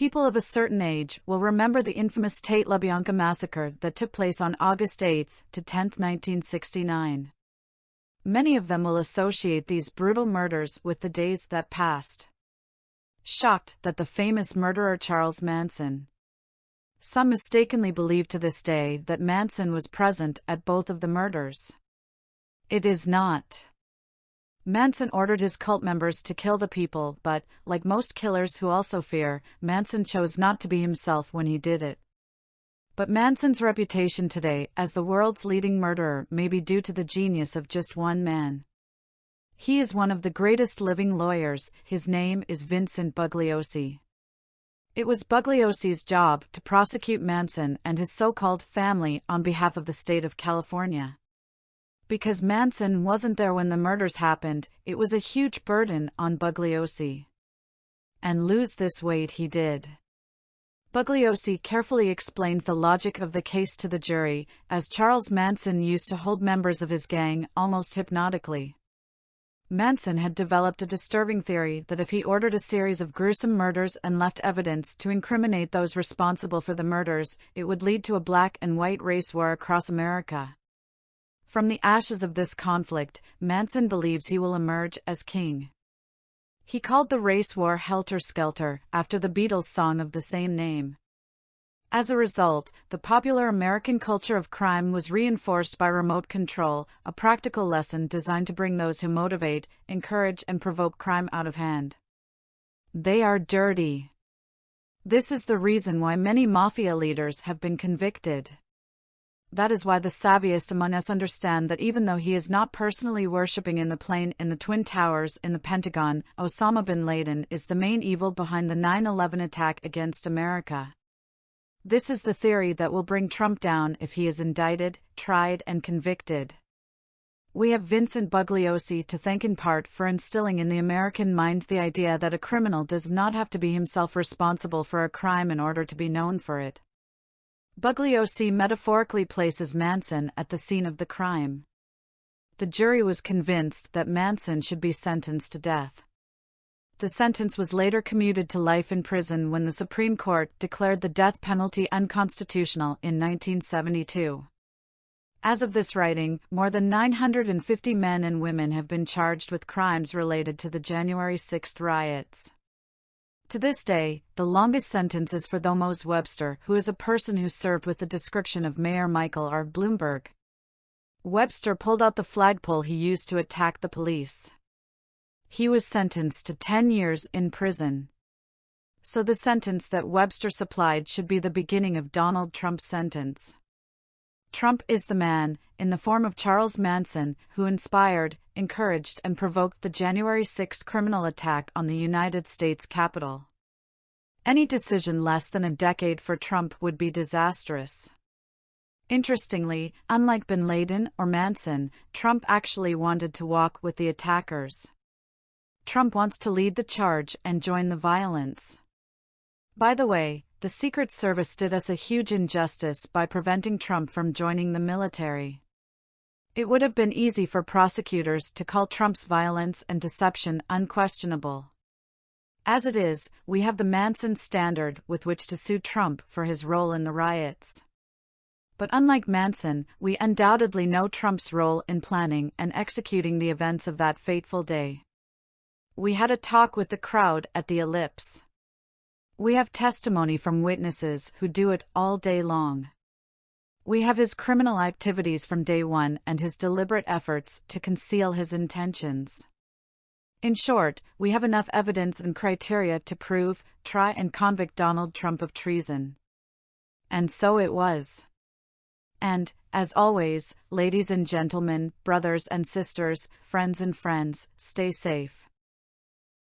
People of a certain age will remember the infamous Tate-Labianca massacre that took place on August 8 to 10, 1969. Many of them will associate these brutal murders with the days that passed. Shocked that the famous murderer Charles Manson. Some mistakenly believe to this day that Manson was present at both of the murders. It is not. Manson ordered his cult members to kill the people, but, like most killers who also fear, Manson chose not to be himself when he did it. But Manson's reputation today as the world's leading murderer may be due to the genius of just one man. He is one of the greatest living lawyers. His name is Vincent Bugliosi. It was Bugliosi's job to prosecute Manson and his so-called family on behalf of the state of California. Because Manson wasn't there when the murders happened, it was a huge burden on Bugliosi. And lose this weight he did. Bugliosi carefully explained the logic of the case to the jury, as Charles Manson used to hold members of his gang almost hypnotically. Manson had developed a disturbing theory that if he ordered a series of gruesome murders and left evidence to incriminate those responsible for the murders, it would lead to a black and white race war across America. From the ashes of this conflict, Manson believes he will emerge as king. He called the race war Helter Skelter, after the Beatles' song of the same name. As a result, the popular American culture of crime was reinforced by remote control, a practical lesson designed to bring those who motivate, encourage, and provoke crime out of hand. They are dirty. This is the reason why many mafia leaders have been convicted. That is why the savviest among us understand that even though he is not personally worshipping in the plane in the Twin Towers in the Pentagon, Osama bin Laden is the main evil behind the 9/11 attack against America. This is the theory that will bring Trump down if he is indicted, tried, and convicted. We have Vincent Bugliosi to thank in part for instilling in the American minds the idea that a criminal does not have to be himself responsible for a crime in order to be known for it. Bugliosi metaphorically places Manson at the scene of the crime. The jury was convinced that Manson should be sentenced to death. The sentence was later commuted to life in prison when the Supreme Court declared the death penalty unconstitutional in 1972. As of this writing, more than 950 men and women have been charged with crimes related to the January 6th riots. To this day, the longest sentence is for Thomas Webster, who is a person who served with the description of Mayor Michael R. Bloomberg. Webster pulled out the flagpole he used to attack the police. He was sentenced to 10 years in prison. So the sentence that Webster supplied should be the beginning of Donald Trump's sentence. Trump is the man, in the form of Charles Manson, who inspired, encouraged, and provoked the January 6th criminal attack on the United States Capitol. Any decision less than a decade for Trump would be disastrous. Interestingly, unlike bin Laden or Manson, Trump actually wanted to walk with the attackers. Trump wants to lead the charge and join the violence. By the way, the Secret Service did us a huge injustice by preventing Trump from joining the military. It would have been easy for prosecutors to call Trump's violence and deception unquestionable. As it is, we have the Manson standard with which to sue Trump for his role in the riots. But unlike Manson, we undoubtedly know Trump's role in planning and executing the events of that fateful day. We had a talk with the crowd at the Ellipse. We have testimony from witnesses who do it all day long. We have his criminal activities from day one and his deliberate efforts to conceal his intentions. In short, we have enough evidence and criteria to prove, try, and convict Donald Trump of treason. And so it was. And, as always, ladies and gentlemen, brothers and sisters, friends, stay safe.